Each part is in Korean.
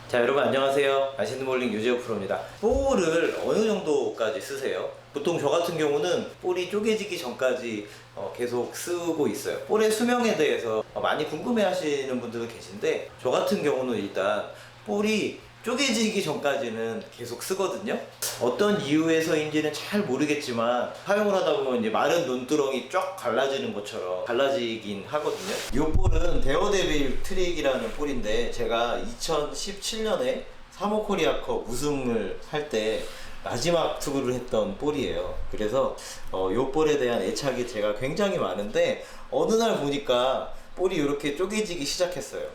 자, 여러분 안녕하세요. 맛있는 볼링 유재호 프로입니다. 볼을 어느 정도까지 쓰세요? 보통 저 같은 경우는 볼이 쪼개지기 전까지 계속 쓰고 있어요. 볼의 수명에 대해서 많이 궁금해 하시는 분들도 계신데, 저 같은 경우는 일단 볼이 쪼개지기 전까지는 계속 쓰거든요. 어떤 이유에서인지는 잘 모르겠지만 사용을 하다 보면 이제 마른 논두렁이 쫙 갈라지는 것처럼 갈라지긴 하거든요. 이 볼은 데어데빌 트릭이라는 볼인데, 제가 2017년에 3호 코리아컵 우승을 할 때 마지막 투구를 했던 볼이에요. 그래서 이 볼에 대한 애착이 제가 굉장히 많은데, 어느 날 보니까 볼이 이렇게 쪼개지기 시작했어요.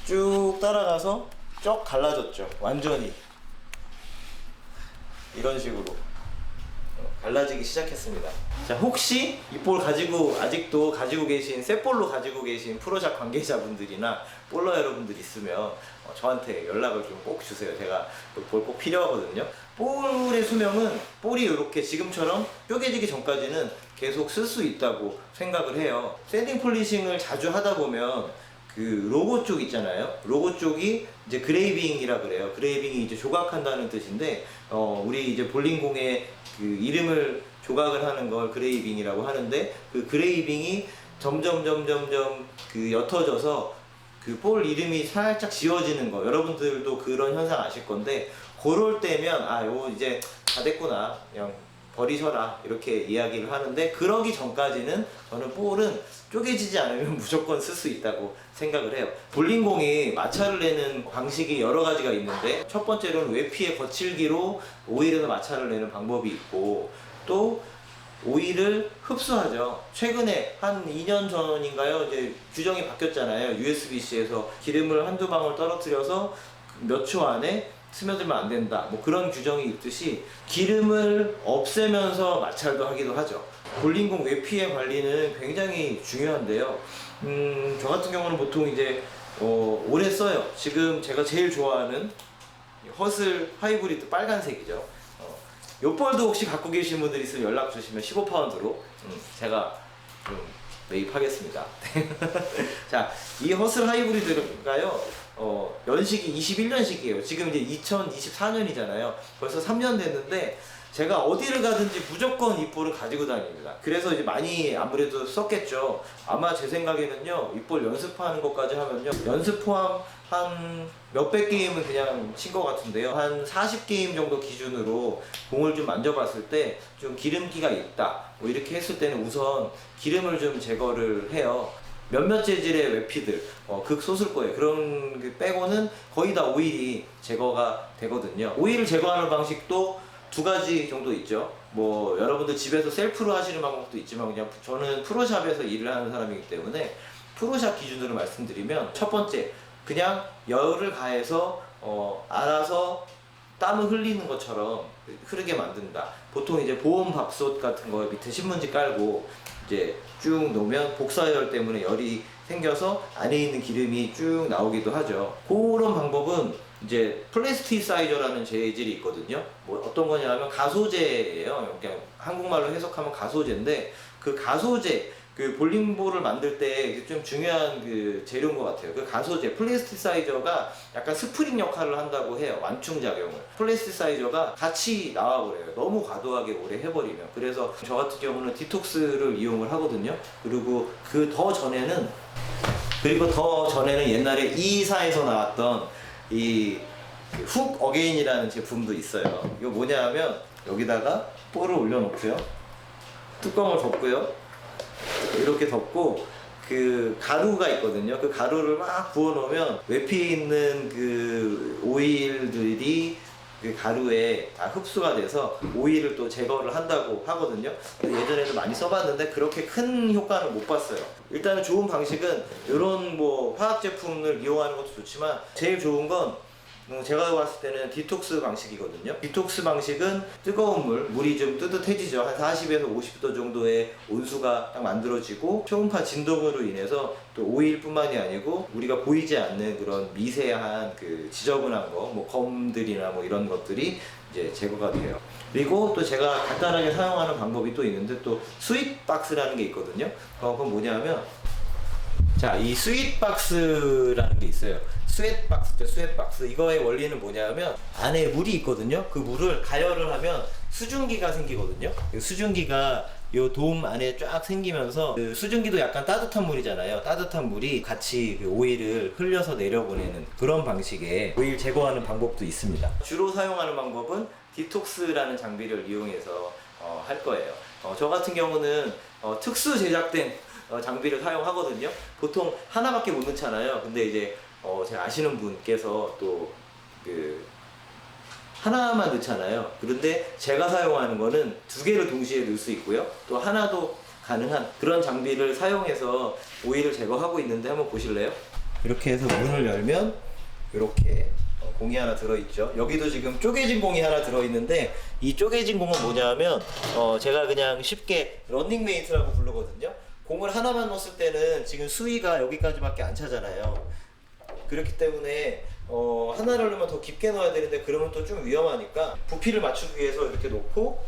쭉 따라가서 쭉 갈라졌죠. 완전히 이런 식으로 갈라지기 시작했습니다. 자, 혹시 이 볼 가지고 아직도 가지고 계신, 새 볼로 가지고 계신 프로샵 관계자분들이나 볼러 여러분들 있으면 저한테 연락을 좀 꼭 주세요. 제가 볼 꼭 필요하거든요. 볼의 수명은 볼이 이렇게 지금처럼 쪼개지기 전까지는 계속 쓸 수 있다고 생각을 해요. 샌딩 폴리싱을 자주 하다 보면 그 로고 쪽 있잖아요. 로고 쪽이 이제 그레이빙이라 그래요. 그레이빙이 이제 조각한다는 뜻인데, 우리 이제 볼링공의 그 이름을 조각을 하는 걸 그레이빙이라고 하는데, 그 그레이빙이 점점 그 옅어져서 그 볼 이름이 살짝 지워지는 거, 여러분들도 그런 현상 아실 건데, 그럴 때면 요거 이제 다 됐구나, 그냥 버리셔라, 이렇게 이야기를 하는데, 그러기 전까지는 저는 볼은 쪼개지지 않으면 무조건 쓸 수 있다고 생각을 해요. 볼링공이 마찰을 내는 방식이 여러 가지가 있는데, 첫 번째로는 외피의 거칠기로 오일에서 마찰을 내는 방법이 있고, 또 오일을 흡수하죠. 최근에 한 2년 전인가요? 이제 규정이 바뀌었잖아요. USB-C에서 기름을 한두 방울 떨어뜨려서 몇 초 안에 스며들면 안 된다, 뭐 그런 규정이 있듯이 기름을 없애면서 마찰도 하기도 하죠. 볼링공 외피의 관리는 굉장히 중요한데요. 저 같은 경우는 보통 이제 오래 써요. 지금 제가 제일 좋아하는 허슬 하이브리드 빨간색이죠. 요 볼도 혹시 갖고 계신 분들 있으면 연락 주시면 15파운드로 제가 좀 매입하겠습니다. 자, 이 허슬 하이브리드가요, 연식이 21년식이에요. 지금 이제 2024년이잖아요. 벌써 3년 됐는데, 제가 어디를 가든지 무조건 이 볼을 가지고 다닙니다. 그래서 이제 많이 아무래도 썼겠죠. 아마 제 생각에는요, 이 볼 연습하는 것까지 하면요, 연습 포함 한 몇백 게임은 그냥 친 것 같은데요. 한 40게임 정도 기준으로 공을 좀 만져봤을 때 좀 기름기가 있다, 뭐 이렇게 했을 때는 우선 기름을 좀 제거를 해요. 몇몇 재질의 외피들, 극소수일 거예요. 그런 그 빼고는 거의 다 오일이 제거가 되거든요. 오일을 제거하는 방식도 두 가지 정도 있죠. 뭐 여러분들 집에서 셀프로 하시는 방법도 있지만, 그냥 저는 프로샵에서 일을 하는 사람이기 때문에 프로샵 기준으로 말씀드리면, 첫 번째, 그냥 열을 가해서 알아서 땀을 흘리는 것처럼 흐르게 만든다. 보통 이제 보온밥솥 같은 거 밑에 신문지 깔고 이제 쭉 놓으면 복사열 때문에 열이 생겨서 안에 있는 기름이 쭉 나오기도 하죠. 그런 방법은 이제 플라스티사이저라는 재질이 있거든요. 뭐 어떤 거냐면 가소제예요. 그냥 한국말로 해석하면 가소제인데, 그 가소제, 그 볼링볼을 만들 때 좀 중요한 그 재료인 것 같아요. 그 가소제, 플라스티사이저가 약간 스프링 역할을 한다고 해요. 완충 작용을. 플라스티사이저가 같이 나와버려요. 너무 과도하게 오래 해버리면. 그래서 저 같은 경우는 디톡스를 이용을 하거든요. 그리고 더 전에는 옛날에 이사에서 나왔던 이 훅 어게인이라는 제품도 있어요. 이거 뭐냐 하면, 여기다가 볼을 올려놓고요, 뚜껑을 덮고요, 이렇게 덮고 그 가루가 있거든요. 그 가루를 막 부어 놓으면 외피에 있는 그 오일들이 그 가루에 다 흡수가 돼서 오일을 또 제거를 한다고 하거든요. 예전에도 많이 써봤는데 그렇게 큰 효과는 못 봤어요. 일단은 좋은 방식은 이런 뭐 화학 제품을 이용하는 것도 좋지만, 제일 좋은 건 제가 봤을 때는 디톡스 방식이거든요. 디톡스 방식은 뜨거운 물이 좀 뜨뜻해지죠. 한 40에서 50도 정도의 온수가 딱 만들어지고, 초음파 진동으로 인해서 또 오일뿐만이 아니고 우리가 보이지 않는 그런 미세한 그 지저분한 거, 뭐 검들이나 뭐 이런 것들이 이제 제거가 돼요. 그리고 또 제가 간단하게 사용하는 방법이 또 있는데, 또 스윗박스라는 게 있거든요. 그건 뭐냐면, 자, 이 스윗박스라는 게 있어요. 스웨트박스죠. 스웨트박스. 이거의 원리는 뭐냐면 안에 물이 있거든요. 그 물을 가열을 하면 수증기가 생기거든요. 이 수증기가 요 돔 안에 쫙 생기면서 그 수증기도 약간 따뜻한 물이잖아요. 따뜻한 물이 같이 그 오일을 흘려서 내려보내는 그런 방식의 오일 제거하는 방법도 있습니다. 주로 사용하는 방법은 디톡스라는 장비를 이용해서 할 거예요. 저 같은 경우는 특수 제작된 장비를 사용하거든요. 보통 하나밖에 못 넣잖아요. 근데 이제 제가 아시는 분께서 또 그 하나만 넣잖아요. 그런데 제가 사용하는 거는 두 개를 동시에 넣을 수 있고요. 또 하나도 가능한 그런 장비를 사용해서 오일을 제거하고 있는데 한번 보실래요? 이렇게 해서 문을 열면 이렇게 공이 하나 들어있죠. 여기도 지금 쪼개진 공이 하나 들어있는데 이 쪼개진 공은 뭐냐면 제가 그냥 쉽게 런닝메이트라고 부르거든요. 공을 하나만 넣었을 때는 지금 수위가 여기까지밖에 안 차잖아요. 그렇기 때문에 하나를 넣으면 더 깊게 넣어야 되는데 그러면 또 좀 위험하니까 부피를 맞추기 위해서 이렇게 놓고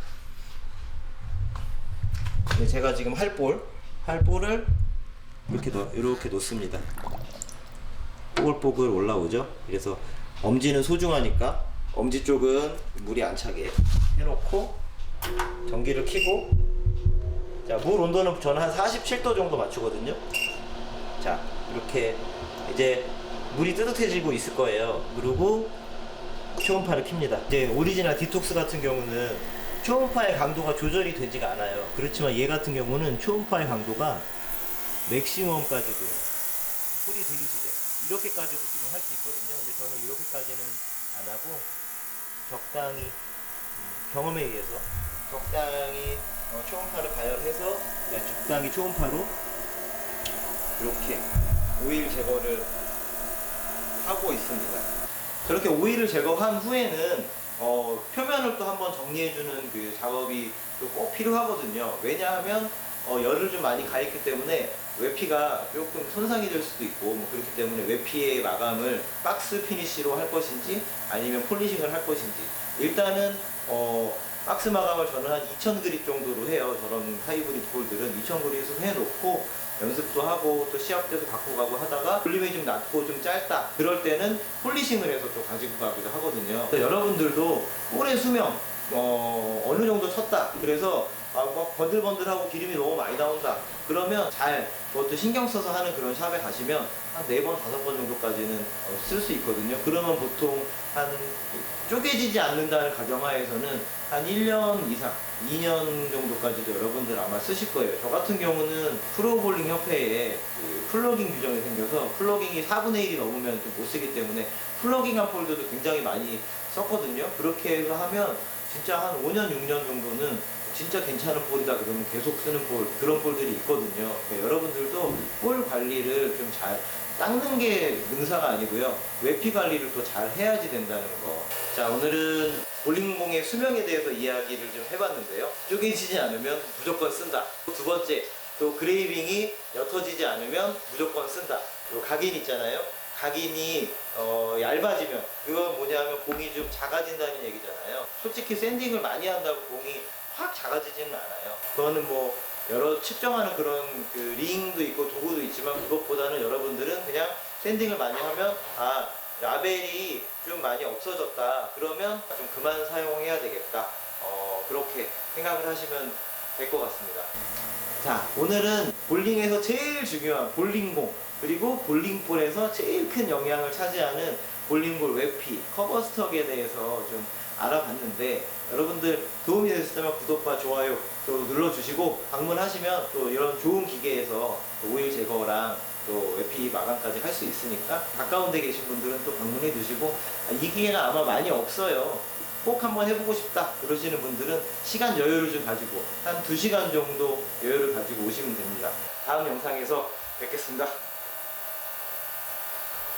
제가 지금 할 볼을 이렇게 놓습니다. 뽀글뽀글 올라오죠. 그래서 엄지는 소중하니까 엄지 쪽은 물이 안 차게 해놓고 전기를 켜고 자, 물 온도는 저는 한 47도 정도 맞추거든요. 자, 이렇게 이제 물이 뜨뜻해지고 있을 거예요. 그리고 초음파를 켭니다. 이제 오리지널 디톡스 같은 경우는 초음파의 강도가 조절이 되지가 않아요. 그렇지만 얘 같은 경우는 초음파의 강도가 맥시멈까지도 소리 들리시죠? 이렇게까지도 지금 할 수 있거든요. 근데 저는 이렇게까지는 안 하고 적당히 경험에 의해서 적당히 초음파를 가열해서 적당히 초음파로 이렇게 오일 제거를 하고 있습니다. 저렇게 오일을 제거한 후에는 표면을 또 한번 정리해주는 그 작업이 또 꼭 필요하거든요. 왜냐하면 열을 좀 많이 가했기 때문에 외피가 조금 손상이 될 수도 있고 뭐 그렇기 때문에 외피의 마감을 박스 피니쉬로 할 것인지 아니면 폴리싱을 할 것인지 일단은 박스 마감을 저는 한 2000그립 정도로 해요. 저런 하이브리드 볼들은 2000그립에서 해놓고 연습도 하고 또 시합 때도 갖고 가고 하다가 볼륨이 좀 낮고 좀 짧다 그럴 때는 폴리싱을 해서 또 가지고 가기도 하거든요. 여러분들도 볼의 수명 어느 정도 쳤다 그래서 막 번들번들하고 기름이 너무 많이 나온다 그러면 잘 그것도 신경 써서 하는 그런 샵에 가시면 한 4번, 5번 정도까지는 쓸 수 있거든요. 그러면 보통 한 쪼개지지 않는다는 가정하에서는 한 1년 이상, 2년 정도까지도 여러분들 아마 쓰실 거예요. 저 같은 경우는 프로볼링 협회에 그 플러깅 규정이 생겨서 플러깅이 4분의 1이 넘으면 좀 못 쓰기 때문에 플러깅한 폴더도 굉장히 많이 썼거든요. 그렇게 해서 하면 진짜 한 5년, 6년 정도는 진짜 괜찮은 볼이다 그러면 계속 쓰는 볼 그런 볼들이 있거든요. 그러니까 여러분들도 볼 관리를 좀 잘 닦는 게 능사가 아니고요. 외피 관리를 또 잘 해야지 된다는 거. 자, 오늘은 볼링공의 수명에 대해서 이야기를 좀 해봤는데요. 쪼개지지 않으면 무조건 쓴다. 두 번째, 또 그레이빙이 옅어지지 않으면 무조건 쓴다. 요 각인 있잖아요. 각인이 얇아지면 그건 뭐냐면 공이 좀 작아진다는 얘기잖아요. 솔직히 샌딩을 많이 한다고 공이 확 작아지지는 않아요. 그거는 뭐 여러 측정하는 그런 그 링도 있고 도구도 있지만 그것보다는 여러분들은 그냥 샌딩을 많이 하면 라벨이 좀 많이 없어졌다 그러면 좀 그만 사용해야 되겠다 그렇게 생각을 하시면 될 것 같습니다. 자, 오늘은 볼링에서 제일 중요한 볼링공 그리고 볼링볼에서 제일 큰 영향을 차지하는 볼링볼 외피, 커버스톡에 대해서 좀 알아봤는데 여러분들 도움이 되셨다면 구독과 좋아요 또 눌러주시고 방문하시면 또 이런 좋은 기계에서 오일 제거랑 또 외피 마감까지 할 수 있으니까 가까운 데 계신 분들은 또 방문해 주시고 이 기계가 아마 많이 없어요. 꼭 한번 해보고 싶다 그러시는 분들은 시간 여유를 좀 가지고 한 2시간 정도 여유를 가지고 오시면 됩니다. 다음 영상에서 뵙겠습니다.